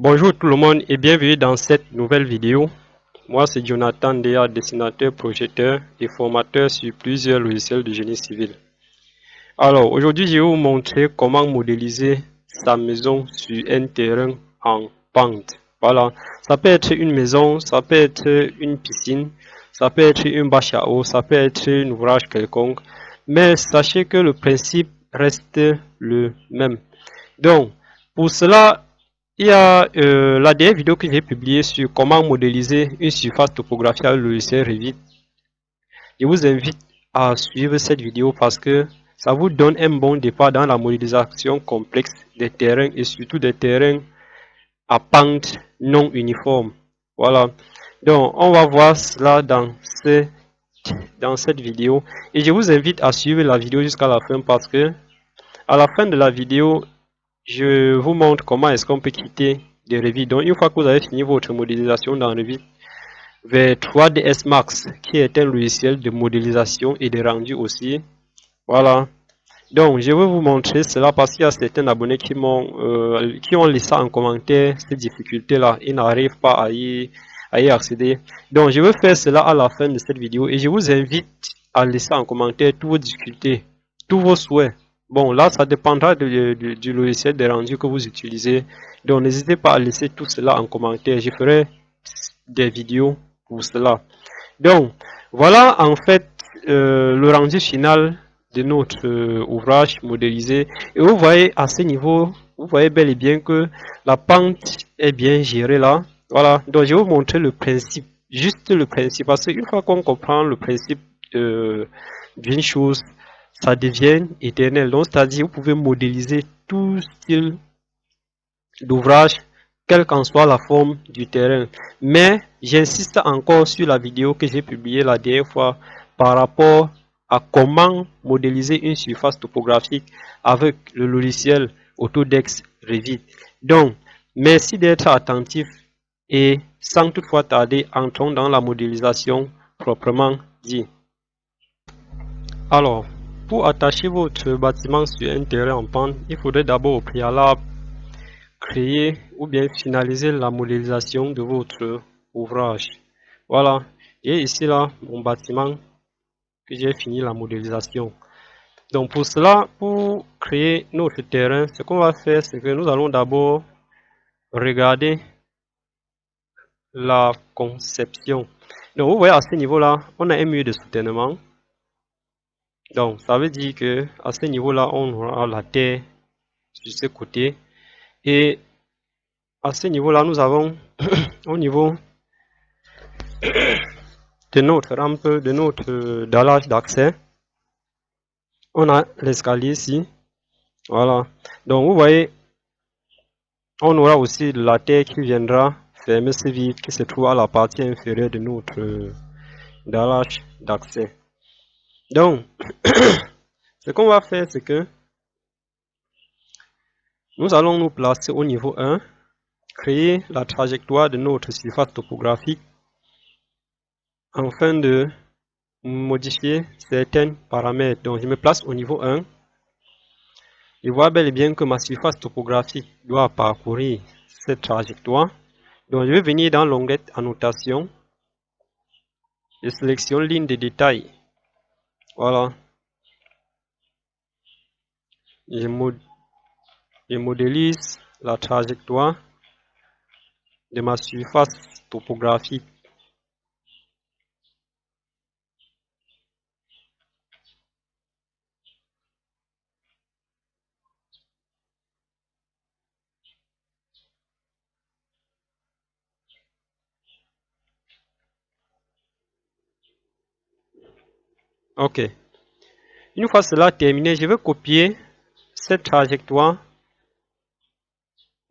Bonjour tout le monde et bienvenue dans cette nouvelle vidéo. Moi c'est Jonathan Dea, dessinateur, projecteur et formateur sur plusieurs logiciels de génie civil. Alors aujourd'hui je vais vous montrer comment modéliser sa maison sur un terrain en pente. Voilà, ça peut être une maison, ça peut être une piscine, ça peut être une bâche à eau, ça peut être un ouvrage quelconque. Mais sachez que le principe reste le même. Donc pour cela, il y a la dernière vidéo que j'ai publiée sur comment modéliser une surface topographique avec le logiciel Revit. Je vous invite à suivre cette vidéo parce que ça vous donne un bon départ dans la modélisation complexe des terrains et surtout des terrains à pente non uniforme. Voilà. Donc, on va voir cela dans cette vidéo. Et je vous invite à suivre la vidéo jusqu'à la fin parce que à la fin de la vidéo, je vous montre comment est-ce qu'on peut quitter de Revit. Donc, une fois que vous avez fini votre modélisation dans Revit, vers 3ds Max, qui est un logiciel de modélisation et de rendu aussi. Voilà. Donc, je vais vous montrer cela parce qu'il y a certains abonnés qui ont laissé en commentaire ces difficultés-là. Ils n'arrivent pas à y accéder. Donc, je vais faire cela à la fin de cette vidéo et je vous invite à laisser en commentaire toutes vos difficultés, tous vos souhaits. Bon, là, ça dépendra du logiciel de rendu que vous utilisez. Donc, n'hésitez pas à laisser tout cela en commentaire. Je ferai des vidéos pour cela. Donc, voilà en fait le rendu final de notre ouvrage modélisé. Et vous voyez à ce niveau, vous voyez bel et bien que la pente est bien gérée là. Voilà, donc je vais vous montrer le principe, juste le principe, parce qu'une fois qu'on comprend le principe d'une chose, ça devient éternel. Donc, c'est-à-dire, vous pouvez modéliser tout style d'ouvrage, quelle qu'en soit la forme du terrain. Mais j'insiste encore sur la vidéo que j'ai publiée la dernière fois par rapport à comment modéliser une surface topographique avec le logiciel Autodesk Revit. Donc, merci d'être attentif et sans toutefois tarder, entrons dans la modélisation proprement dit. Alors, pour attacher votre bâtiment sur un terrain en pente, il faudrait d'abord au préalable créer ou bien finaliser la modélisation de votre ouvrage. Voilà, et ici là mon bâtiment que j'ai fini la modélisation. Donc pour cela, pour créer notre terrain, ce qu'on va faire, c'est que nous allons d'abord regarder la conception. Donc vous voyez à ce niveau là, on a un mur de soutènement. Donc ça veut dire que à ce niveau là, on aura la terre sur ce côté. Et à ce niveau là, nous avons au niveau de notre rampe, de notre dallage d'accès, on a l'escalier ici. Voilà. Donc vous voyez, on aura aussi de la terre qui viendra fermer ce vide qui se trouve à la partie inférieure de notre dallage d'accès. Donc, ce qu'on va faire, c'est que nous allons nous placer au niveau 1, créer la trajectoire de notre surface topographique afin de modifier certains paramètres. Donc, je me place au niveau 1. Je vois bel et bien que ma surface topographique doit parcourir cette trajectoire. Donc, je vais venir dans l'onglet annotation. Je sélectionne ligne de détail. Voilà. Je modélise la trajectoire de ma surface topographique. Ok. Une fois cela terminé, je vais copier cette trajectoire.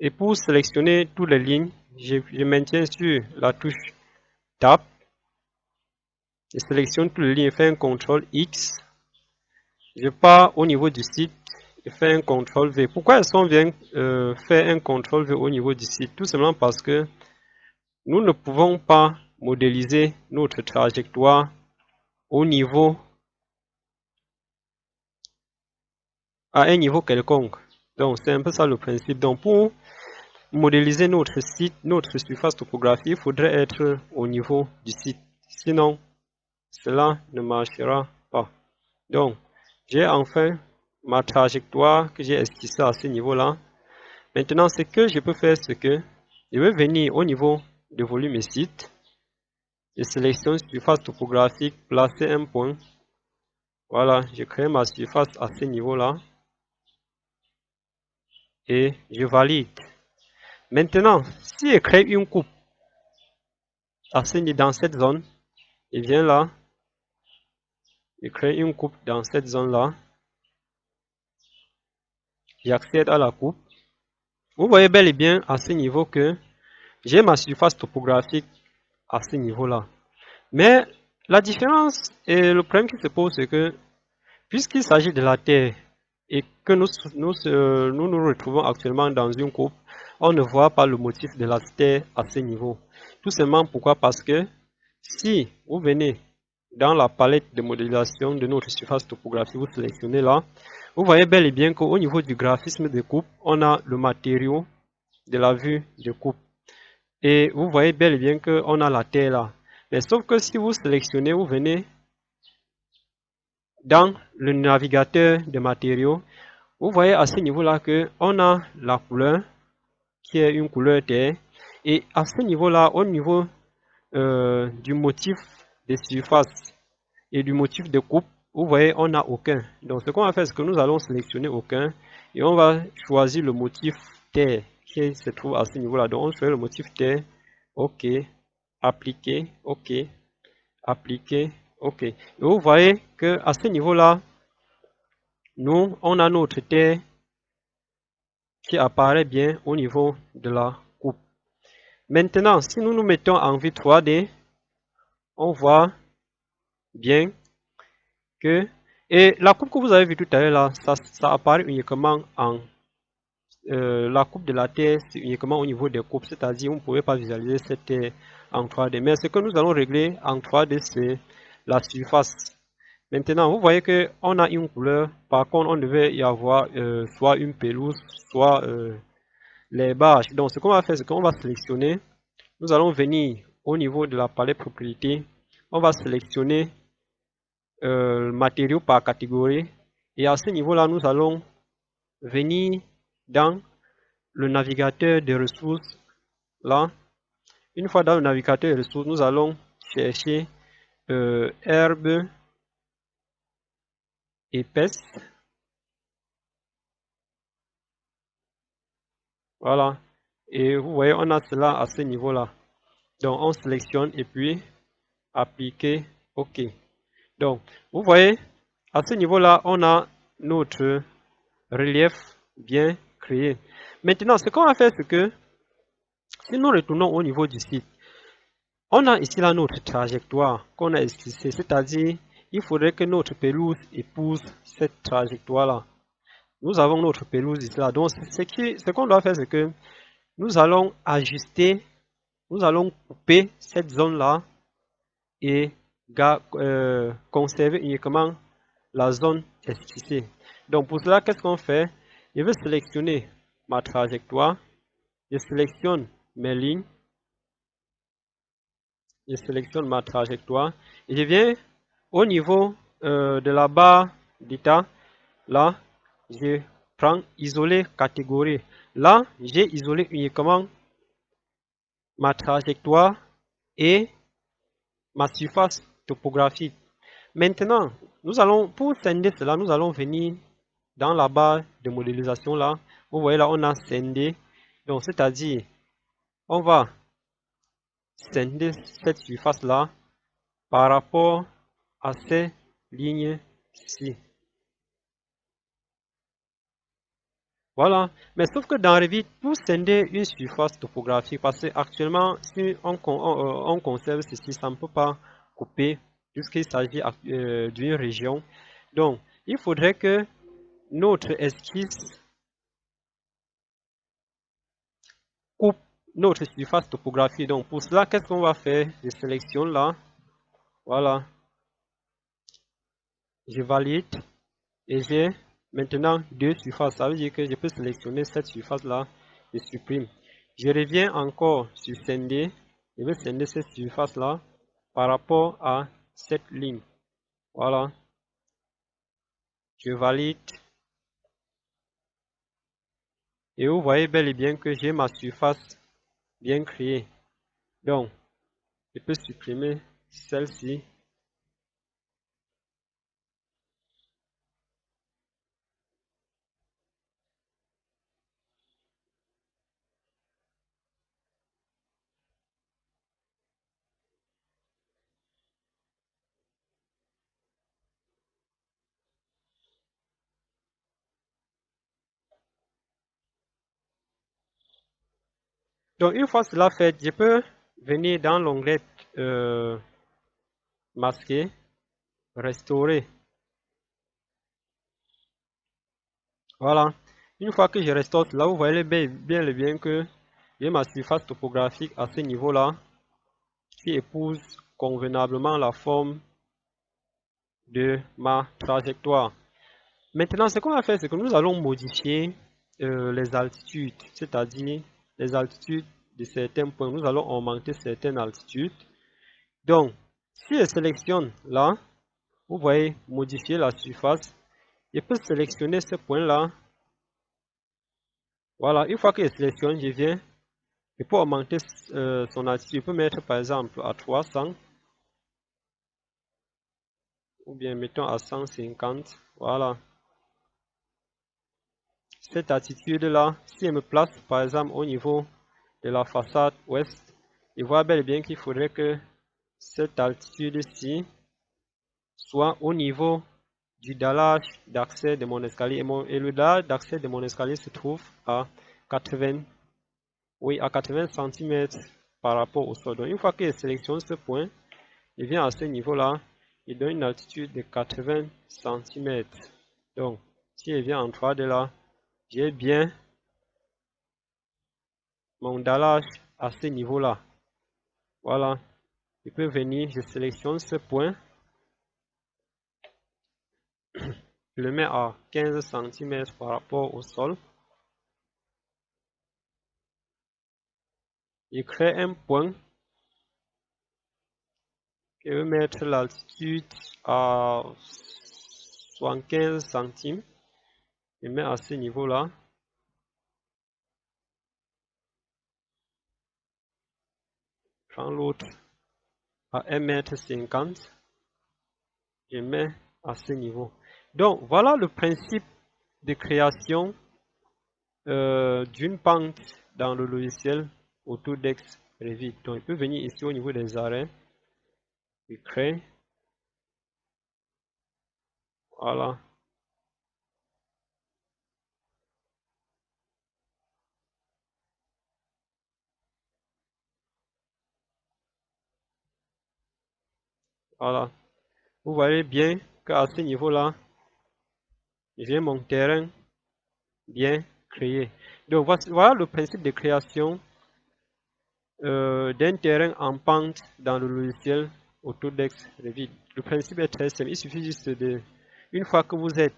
Et pour sélectionner toutes les lignes, je maintiens sur la touche Tab. Je sélectionne toutes les lignes et fais un CTRL X. Je pars au niveau du site et fais un CTRL V. Pourquoi est-ce qu'on vient faire un CTRL V au niveau du site? Tout simplement parce que nous ne pouvons pas modéliser notre trajectoire au niveau à un niveau quelconque. Donc c'est un peu ça le principe. Donc pour modéliser notre site, notre surface topographique, il faudrait être au niveau du site. Sinon, cela ne marchera pas. Donc, j'ai enfin ma trajectoire que j'ai esquissée à ce niveau-là. Maintenant, ce que je peux faire, c'est que je vais venir au niveau de volume et site. Je sélectionne surface topographique, placer un point. Voilà, je crée ma surface à ce niveau-là. Et je valide. Maintenant, si je crée une coupe dans cette zone, je viens là, je crée une coupe dans cette zone-là. J'accède à la coupe. Vous voyez bel et bien à ce niveau que j'ai ma surface topographique à ce niveau-là. Mais la différence et le problème qui se pose, c'est que puisqu'il s'agit de la Terre et que nous retrouvons actuellement dans une coupe, on ne voit pas le motif de la Terre à ce niveau. Tout simplement pourquoi? Parce que si vous venez dans la palette de modélisation de notre surface topographique, vous sélectionnez là, vous voyez bel et bien qu'au niveau du graphisme de coupe, on a le matériau de la vue de coupe. Et vous voyez bel et bien qu'on a la terre là. Mais sauf que si vous sélectionnez, vous venez dans le navigateur de matériaux, vous voyez à ce niveau-là qu'on a la couleur qui est une couleur terre. Et à ce niveau-là, au niveau du motif de surface et du motif de coupe, vous voyez, on n'a aucun. Donc ce qu'on va faire, c'est que nous allons sélectionner aucun et on va choisir le motif terre qui se trouve à ce niveau-là. Donc on choisit le motif terre, OK, appliquer, OK, appliquer, OK. Et vous voyez que à ce niveau-là, nous, on a notre terre qui apparaît bien au niveau de la coupe. Maintenant, si nous nous mettons en vue 3D, on voit bien que, et la coupe que vous avez vue tout à l'heure là, ça apparaît uniquement en la coupe de la Terre, c'est uniquement au niveau des coupes, c'est-à-dire vous ne pouvez pas visualiser cette Terre en 3D. Mais ce que nous allons régler en 3D, c'est la surface. Maintenant, vous voyez qu'on a une couleur, par contre, on devait y avoir soit une pelouse, soit les bâches. Donc, ce qu'on va faire, c'est qu'on va sélectionner, nous allons venir au niveau de la palette propriété, on va sélectionner matériaux par catégorie, et à ce niveau-là, nous allons venir dans le navigateur de ressources. Là, une fois dans le navigateur de ressources, nous allons chercher herbe épaisse. Voilà. Et vous voyez, on a cela à ce niveau-là. Donc, on sélectionne et puis appliquer OK. Donc, vous voyez, à ce niveau-là, on a notre relief bien créé. Maintenant, ce qu'on va faire, c'est que si nous retournons au niveau du site, on a ici là notre trajectoire qu'on a esquissée, c'est-à-dire il faudrait que notre pelouse épouse cette trajectoire-là. Nous avons notre pelouse ici là. Donc, ce qu'on doit faire, c'est que nous allons ajuster, nous allons couper cette zone-là et conserver uniquement la zone esquissée. Donc, pour cela, qu'est-ce qu'on fait? Je vais sélectionner ma trajectoire, je sélectionne mes lignes, je sélectionne ma trajectoire et je viens au niveau de la barre d'état. Là, je prends isoler catégorie. Là, j'ai isolé uniquement ma trajectoire et ma surface topographique. Maintenant, nous allons, pour scinder cela, nous allons venir dans la barre de modélisation là. Vous voyez là, on a scindé. Donc, c'est-à-dire, on va scinder cette surface là par rapport à ces lignes-ci. Voilà. Mais sauf que dans Revit, pour scinder une surface topographique, parce qu'actuellement, si on conserve ceci, ça ne peut pas couper puisqu'il s'agit d'une région. Donc, il faudrait que notre esquisse coupe notre surface topographique. Donc, pour cela, qu'est-ce qu'on va faire? Je sélectionne là. Voilà. Je valide. Et j'ai maintenant deux surfaces. Ça veut dire que je peux sélectionner cette surface-là. Je supprime. Je reviens encore sur scinder. Je vais scinder cette surface-là par rapport à cette ligne. Voilà. Je valide. Et vous voyez bel et bien que j'ai ma surface bien créée. Donc, je peux supprimer celle-ci. Donc, une fois cela fait, je peux venir dans l'onglet masquer, restaurer. Voilà. Une fois que je restaure cela, vous voyez bien que j'ai ma surface topographique à ce niveau-là qui épouse convenablement la forme de ma trajectoire. Maintenant, ce qu'on va faire, c'est que nous allons modifier les altitudes, c'est-à-dire les altitudes de certains points. Nous allons augmenter certaines altitudes. Donc, si je sélectionne là, vous voyez modifier la surface, je peux sélectionner ce point-là. Voilà, une fois que je sélectionne, je viens, je peux augmenter son altitude. Je peux mettre par exemple à 300 ou bien mettons à 150. Voilà. Cette altitude-là, si elle me place par exemple au niveau de la façade ouest, je vois bel et bien qu'il faudrait que cette altitude-ci soit au niveau du dallage d'accès de mon escalier. Et le dallage d'accès de mon escalier se trouve à 80, oui, à 80 cm par rapport au sol. Donc, une fois que je sélectionne ce point, je viens à ce niveau-là, il donne une altitude de 80 cm. Donc, si je viens en 3D là, j'ai bien mon dallage à ce niveau-là. Voilà. Je peux venir, je sélectionne ce point, je le mets à 15 cm par rapport au sol. Je crée un point. Je vais mettre l'altitude à 75 centimes. Je mets à ce niveau-là. Prends l'autre à 1,50 m. Je mets à ce niveau. Donc, voilà le principe de création d'une pente dans le logiciel Autodesk Revit. Donc, il peut venir ici au niveau des arrêts. Il crée. Voilà. Voilà. Vous voyez bien qu'à ce niveau-là, j'ai mon terrain bien créé. Donc, voilà le principe de création d'un terrain en pente dans le logiciel Autodesk Revit. Le principe est très simple. Il suffit juste de, une fois que vous êtes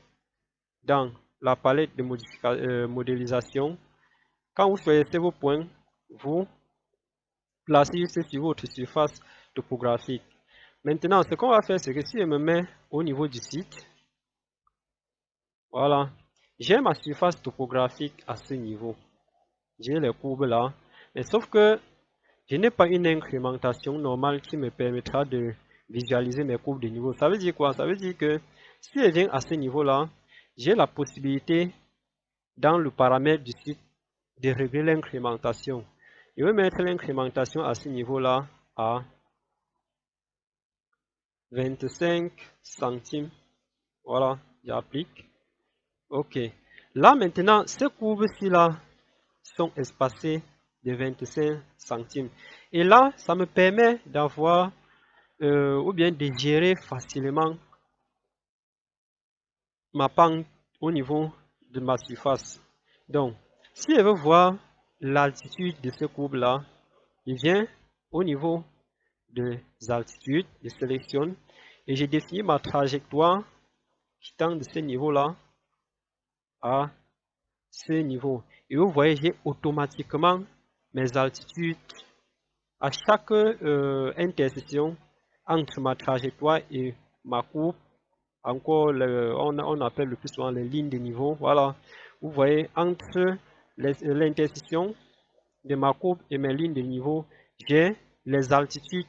dans la palette de modélisation, quand vous choisissez vos points, vous placez juste sur votre surface topographique. Maintenant, ce qu'on va faire, c'est que si je me mets au niveau du site, voilà, j'ai ma surface topographique à ce niveau. J'ai les courbes là, mais sauf que je n'ai pas une incrémentation normale qui me permettra de visualiser mes courbes de niveau. Ça veut dire quoi? Ça veut dire que si je viens à ce niveau-là, j'ai la possibilité dans le paramètre du site de régler l'incrémentation. Je vais mettre l'incrémentation à ce niveau-là à 25 centimes. Voilà, j'applique. Ok. Là maintenant, ces courbes-ci là sont espacées de 25 centimes. Et là, ça me permet d'avoir ou bien de gérer facilement ma pente au niveau de ma surface. Donc, si je veux voir l'altitude de ce courbe-là, je viens au niveau des altitudes, je sélectionne et je définis ma trajectoire qui tend de ce niveau-là à ce niveau. Et vous voyez, j'ai automatiquement mes altitudes à chaque intersection entre ma trajectoire et ma courbe. Encore, on appelle le plus souvent les lignes de niveau. Voilà, vous voyez, entre l'intersection de ma courbe et mes lignes de niveau, j'ai les altitudes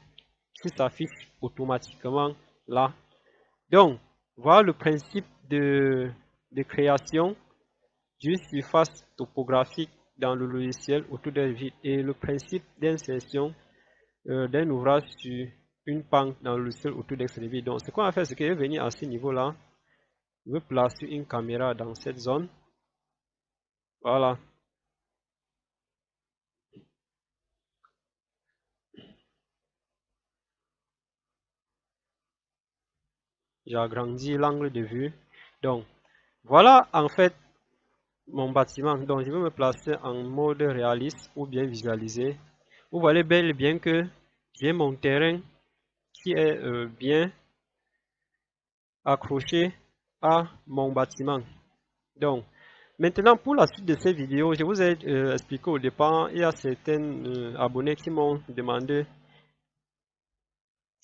qui s'affichent automatiquement là. Donc, voilà le principe de création d'une surface topographique dans le logiciel AutoDesVid et le principe d'insertion d'un ouvrage sur une pente dans le logiciel AutoDesVid. Donc, ce qu'on va faire, c'est que je vais venir à ce niveau-là, je vais placer une caméra dans cette zone. Voilà. J'ai agrandi l'angle de vue. Donc, voilà en fait mon bâtiment. Donc, je vais me placer en mode réaliste ou bien visualisé. Vous voyez bel et bien que j'ai mon terrain qui est bien accroché à mon bâtiment. Donc, maintenant pour la suite de cette vidéo, je vous ai expliqué au départ, il y a certains abonnés qui m'ont demandé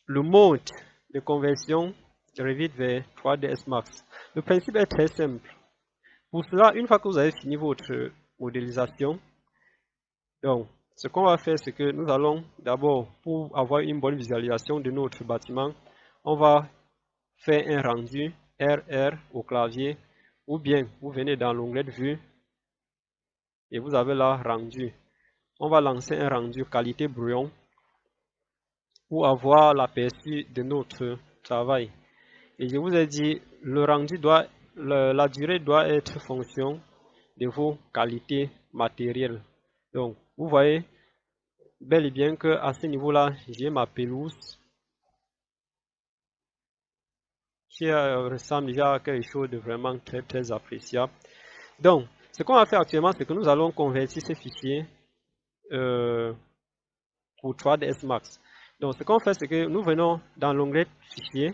le mode de conversion Revit vers 3ds Max. Le principe est très simple. Pour cela, une fois que vous avez fini votre modélisation, donc ce qu'on va faire, c'est que nous allons d'abord, pour avoir une bonne visualisation de notre bâtiment, on va faire un rendu RR au clavier, ou bien vous venez dans l'onglet de vue et vous avez là rendu. On va lancer un rendu qualité brouillon pour avoir l'aperçu de notre travail. Et je vous ai dit, le rendu la durée doit être fonction de vos qualités matérielles. Donc, vous voyez bel et bien que à ce niveau-là, j'ai ma pelouse qui ressemble déjà à quelque chose de vraiment très très appréciable. Donc, ce qu'on va faire actuellement, c'est que nous allons convertir ces fichiers pour 3ds Max. Donc, ce qu'on fait, c'est que nous venons dans l'onglet fichier.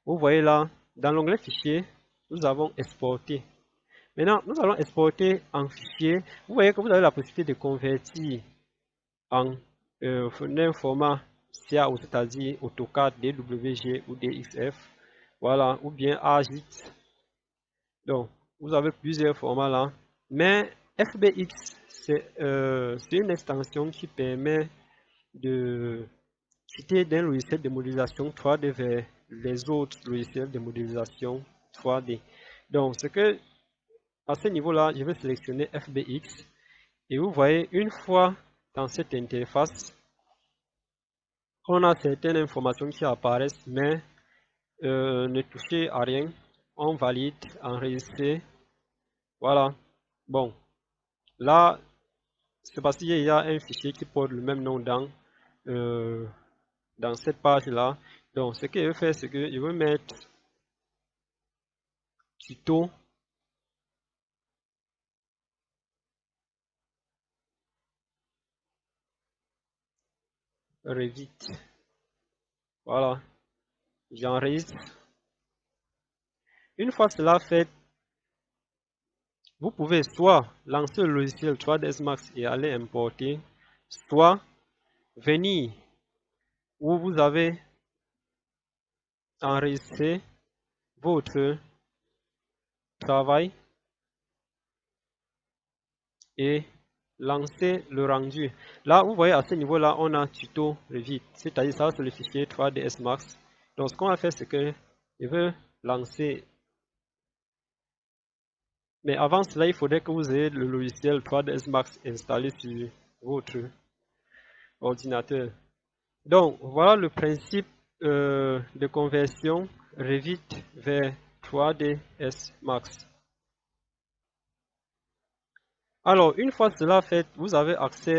Vous voyez là, dans l'onglet fichier, nous avons exporté. Maintenant, nous allons exporter en fichier. Vous voyez que vous avez la possibilité de convertir en un format CAO, c'est-à-dire AutoCAD, DWG ou DXF. Voilà, ou bien AGIT. Donc, vous avez plusieurs formats là. Mais FBX, c'est une extension qui permet de quitter d'un logiciel de modélisation 3D vers les autres logiciels de modélisation 3D. Donc, à ce niveau-là, je vais sélectionner FBX. Et vous voyez, une fois dans cette interface, on a certaines informations qui apparaissent, mais ne touchez à rien. On valide, enregistrer. Voilà. Bon. Là, c'est parce qu'il y a un fichier qui porte le même nom dans cette page-là. Donc, ce que je vais faire, c'est que je vais mettre tuto Revit. Voilà. J'enregistre. Une fois cela fait, vous pouvez soit lancer le logiciel 3ds Max et aller importer, soit venir où vous avez enregistré votre travail et lancer le rendu. Là, vous voyez à ce niveau-là, on a tuto Revit, c'est-à-dire ça c'est le fichier 3ds Max. Donc, ce qu'on va faire, c'est que je veux lancer. Mais avant cela, il faudrait que vous ayez le logiciel 3ds Max installé sur votre ordinateur. Donc, voilà le principe de conversion Revit vers 3ds Max. Alors, une fois cela fait, vous avez accès,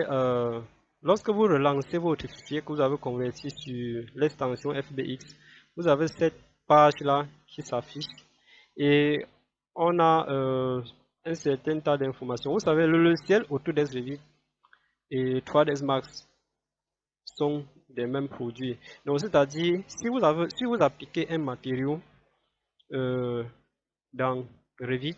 lorsque vous relancez votre fichier que vous avez converti sur l'extension FBX, vous avez cette page-là qui s'affiche et on a un certain tas d'informations. Vous savez, le logiciel Autodesk Revit et 3ds Max sont des mêmes produits. Donc, c'est-à-dire, si vous appliquez un matériau dans Revit,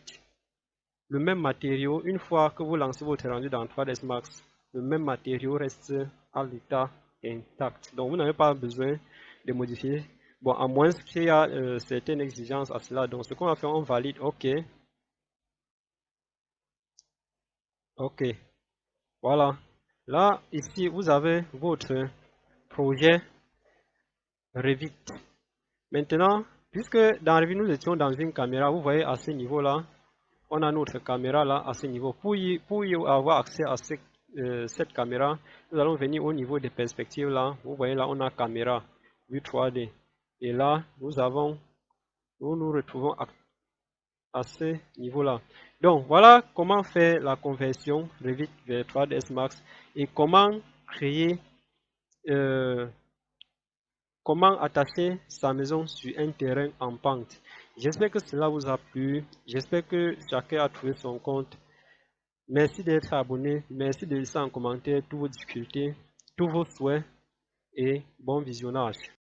le même matériau, une fois que vous lancez votre rendu dans 3ds Max, le même matériau reste à l'état intact. Donc vous n'avez pas besoin de modifier. Bon, à moins qu'il y a certaines exigences à cela. Donc ce qu'on va faire, on valide OK. OK. Voilà. Là, ici, vous avez votre projet Revit. Maintenant, puisque dans Revit, nous étions dans une caméra, vous voyez à ce niveau-là, on a notre caméra là à ce niveau. Pour y avoir accès à cette caméra, nous allons venir au niveau des perspectives là. Vous voyez là, on a caméra, vue 3D. Et là, nous nous retrouvons à ce niveau-là. Donc, voilà comment faire la conversion Revit vers 3ds Max et comment créer, comment attacher sa maison sur un terrain en pente. J'espère que cela vous a plu. J'espère que chacun a trouvé son compte. Merci d'être abonné. Merci de laisser en commentaire toutes vos difficultés, tous vos souhaits et bon visionnage.